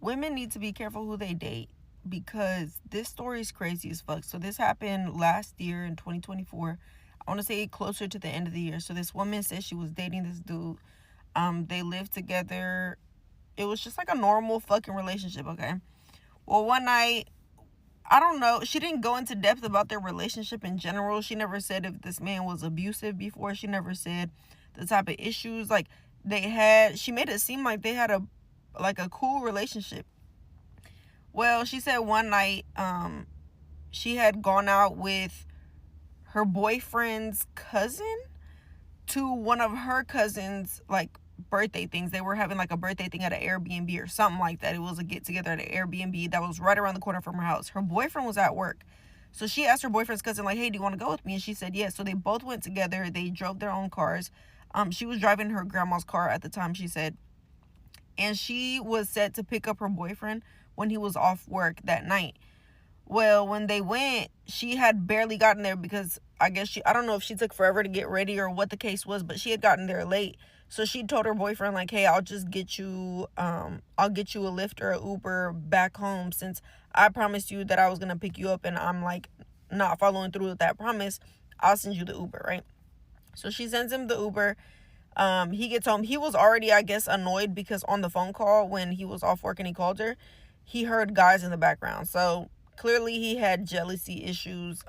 women need to be careful who they date, because this story is crazy as fuck. So this happened last year in 2024. I want to say closer to the end of the year. So this woman said she was dating this dude. They lived together. It was just like a normal fucking relationship, okay? Well, one night, I don't know, she didn't go into depth about their relationship in general. She never said if this man was abusive before. She never said the type of issues like they had. She made it seem like they had a cool relationship. Well, she said one night she had gone out with her boyfriend's cousin to one of her cousins' like birthday things. They were having like a birthday thing at an Airbnb or something like that. It was a get together at an Airbnb that was right around the corner from her house. Her boyfriend was at work. So she asked her boyfriend's cousin, like, hey, do you want to go with me? And she said yes. So they both went together. They drove their own cars. She was driving her grandma's car at the time, she said. And she was set to pick up her boyfriend when he was off work that night. Well, when they went, she had barely gotten there because I guess I don't know if she took forever to get ready or what the case was, but she had gotten there late. So she told her boyfriend, like, hey, I'll get you a Lyft or an Uber back home, since I promised you that I was going to pick you up and I'm like not following through with that promise. I'll send you the Uber, right? So she sends him the Uber. He gets home. He was already, I guess, annoyed because on the phone call when he was off work and he called her, he heard guys in the background. So clearly he had jealousy issues.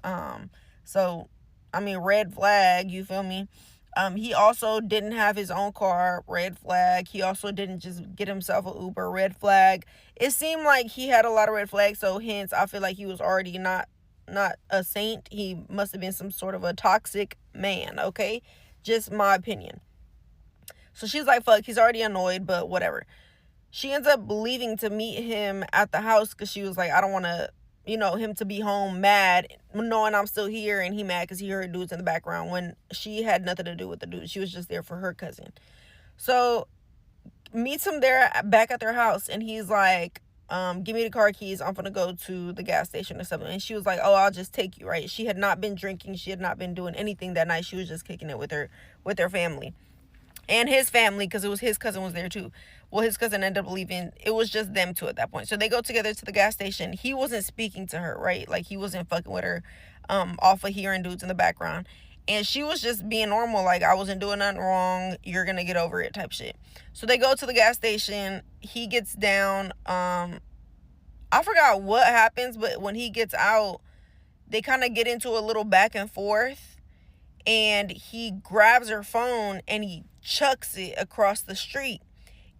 So, I mean, red flag, you feel me? He also didn't have his own car, red flag. He also didn't just get himself an Uber, red flag. It seemed like he had a lot of red flags, so hence I feel like he was already not a saint. He must have been some sort of a toxic man, okay? Just my opinion. So she's like, fuck, he's already annoyed, but whatever. She ends up leaving to meet him at the house because she was like, I don't want to, him to be home mad knowing I'm still here, and he mad because he heard dudes in the background when she had nothing to do with the dude. She was just there for her cousin. So meets him there back at their house, and he's like, give me the car keys. I'm gonna go to the gas station or something. And she was like, oh, I'll just take you, right? She had not been drinking. She had not been doing anything that night. She was just kicking it with her family. And his family, because it was his cousin was there too. Well, his cousin ended up leaving. It was just them two at that point. So they go together to the gas station. He wasn't speaking to her, right? Like, he wasn't fucking with her off of hearing dudes in the background. And she was just being normal, like, I wasn't doing nothing wrong, you're gonna get over it type shit. So they go to the gas station. He gets down. I forgot what happens, but when he gets out, they kind of get into a little back and forth. And he grabs her phone and he chucks it across the street.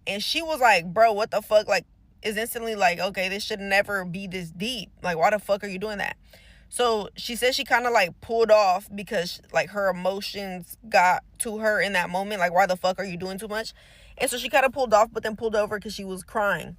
And she was like, bro, what the fuck? Like, is instantly like, okay, this should never be this deep. Like, why the fuck are you doing that? So she said she kind of like pulled off because like her emotions got to her in that moment. Like, why the fuck are you doing too much? And so she kind of pulled off, but then pulled over because she was crying.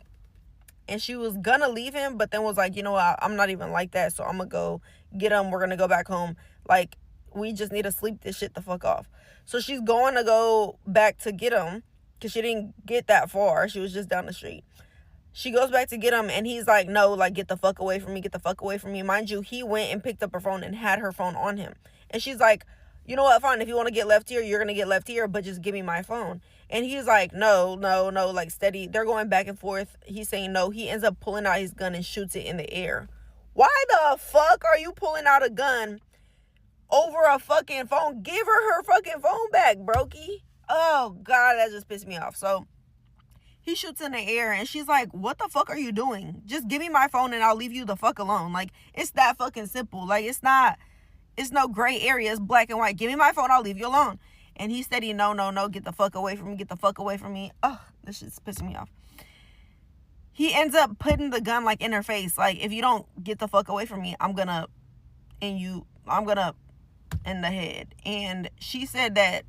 And she was gonna leave him, but then was like, you know what? I'm not even like that. So I'm gonna go get him. We're gonna go back home. Like, we just need to sleep this shit the fuck off. So she's going to go back to get him because she didn't get that far. She was just down the street. She goes back to get him, and he's like, no, like, get the fuck away from me. Get the fuck away from me. Mind you, he went and picked up her phone and had her phone on him. And she's like, you know what? Fine. If you want to get left here, you're going to get left here, but just give me my phone. And he's like, no, like, steady. They're going back and forth. He's saying no. He ends up pulling out his gun and shoots it in the air. Why the fuck are you pulling out a gun over a fucking phone? Give her fucking phone back, brokey. Oh, God, that just pissed me off. So he shoots in the air, and she's like, what the fuck are you doing? Just give me my phone, and I'll leave you the fuck alone. Like, it's that fucking simple. Like, it's no gray area. It's black and white. Give me my phone, I'll leave you alone. And he said, no, get the fuck away from me. Get the fuck away from me. Oh, this shit's pissing me off. He ends up putting the gun, like, in her face. Like, if you don't get the fuck away from me, I'm gonna in the head. And she said that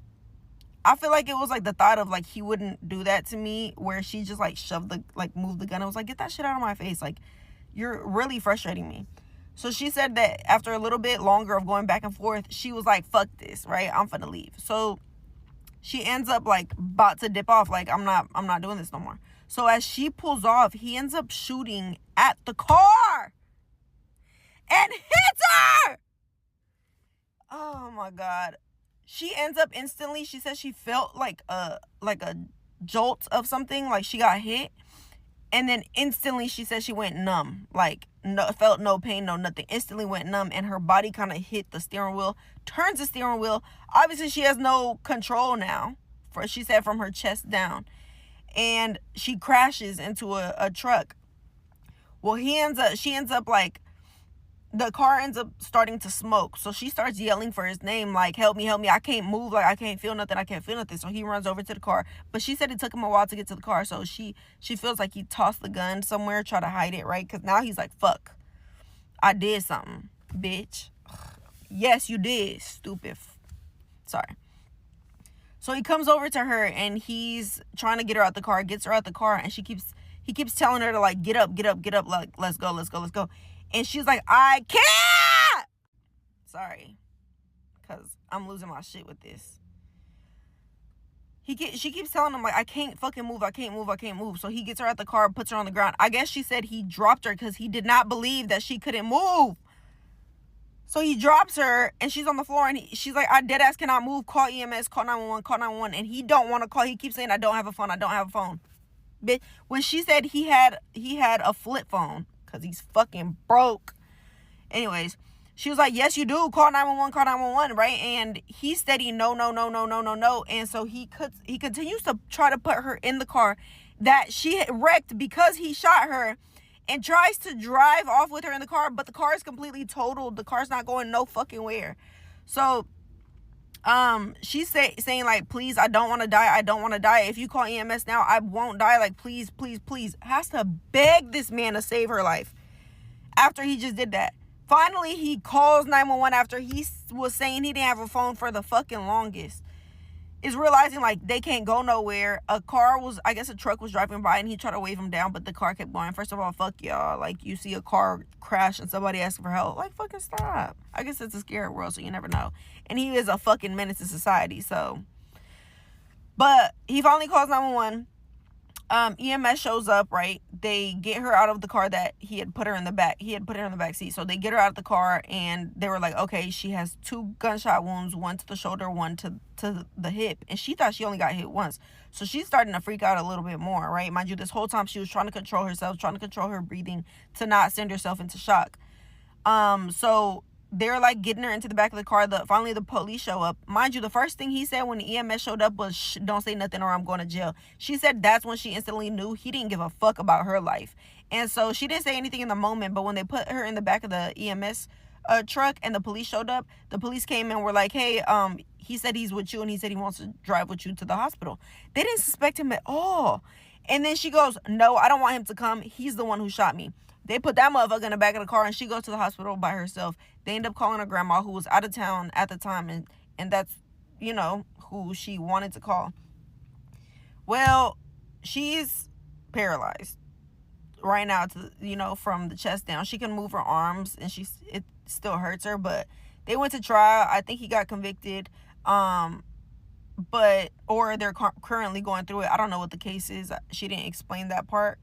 I feel like it was like the thought of like he wouldn't do that to me, where she just like moved the gun. I was like, get that shit out of my face. Like, you're really frustrating me. So she said that after a little bit longer of going back and forth, she was like, fuck this, right? I'm finna leave. So she ends up like about to dip off, like, I'm not doing this no more. So as she pulls off, he ends up shooting at the car and hits her. Oh my God. She ends up instantly, she says she felt like a jolt of something, like she got hit. And then instantly she said she went numb. Like, no, felt no pain, no nothing. Instantly went numb, and her body kind of hit the steering wheel, turns the steering wheel. Obviously, she has no control now, she said, from her chest down. And she crashes into a truck. Well, she ends up like, the car ends up starting to smoke. So she starts yelling for his name, like, help me, I can't move, like, I can't feel nothing. So he runs over to the car. But she said it took him a while to get to the car. So she feels like he tossed the gun somewhere, try to hide it, right? Because now he's like, fuck, I did something, bitch. Yes, you did, stupid. Sorry. So he comes over to her, and he's trying to get her out the car, gets her out the car, and he keeps telling her to, like, get up, like, let's go. And she's like, I can't. Sorry, because I'm losing my shit with this. She keeps telling him, like, I can't fucking move. So he gets her out the car, puts her on the ground. I guess she said he dropped her because he did not believe that she couldn't move. So he drops her, and she's on the floor, and she's like, I dead ass cannot move. Call EMS, call 911. And he don't want to call. He keeps saying, I don't have a phone. Bitch, when she said he had a flip phone, because he's fucking broke. Anyways, she was like, yes, you do. Call 911, right? And he steady, no. And so he continues to try to put her in the car that she had wrecked because he shot her, and tries to drive off with her in the car, but the car is completely totaled. The car's not going no fucking where. So she's saying, like, please, I don't want to die. If you call EMS now, I won't die. Like, please. Has to beg this man to save her life after he just did that. Finally, he calls 911 after he was saying he didn't have a phone for the fucking longest. Is realizing, like, they can't go nowhere. A truck was driving by, and he tried to wave him down, but the car kept going. First of all, fuck y'all. Like, you see a car crash and somebody asking for help, like, fucking stop. I guess it's a scary world, so you never know. And he is a fucking menace to society, so. But he finally calls 911. EMS shows up, right? They get her out of the car that he had put her in the back. He had put her in the back seat. So they get her out of the car, and they were like, okay, she has 2 gunshot wounds, one to the shoulder, one to the hip. And she thought she only got hit once. So she's starting to freak out a little bit more, right? Mind you, this whole time she was trying to control herself, trying to control her breathing to not send herself into shock. So they're like getting her into the back of the car. Finally the police show up. Mind you, the first thing he said when the EMS showed up was, don't say nothing or I'm going to jail. She said that's when she instantly knew he didn't give a fuck about her life. And so she didn't say anything in the moment, but when they put her in the back of the EMS truck and the police showed up, the police came and were like, hey, he said he's with you, and he said he wants to drive with you to the hospital. They didn't suspect him at all. And then she goes, no, I don't want him to come. He's the one who shot me. They put that motherfucker in the back of the car, and she goes to the hospital by herself. They end up calling her grandma, who was out of town at the time, and that's, who she wanted to call. Well, she's paralyzed right now, from the chest down. She can move her arms, and it still hurts her, but they went to trial. I think he got convicted, or they're currently going through it. I don't know what the case is. She didn't explain that part.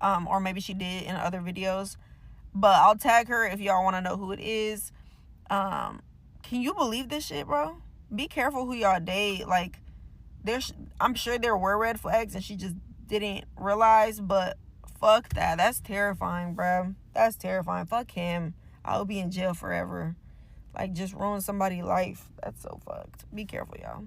Or maybe she did in other videos, but I'll tag her if y'all want to know who it is. Can you believe this shit, bro? Be careful who y'all date. Like, I'm sure there were red flags and she just didn't realize, but fuck that. That's terrifying, bro. That's terrifying. Fuck him. I'll be in jail forever. Like, just ruin somebody's life. That's so fucked. Be careful, y'all.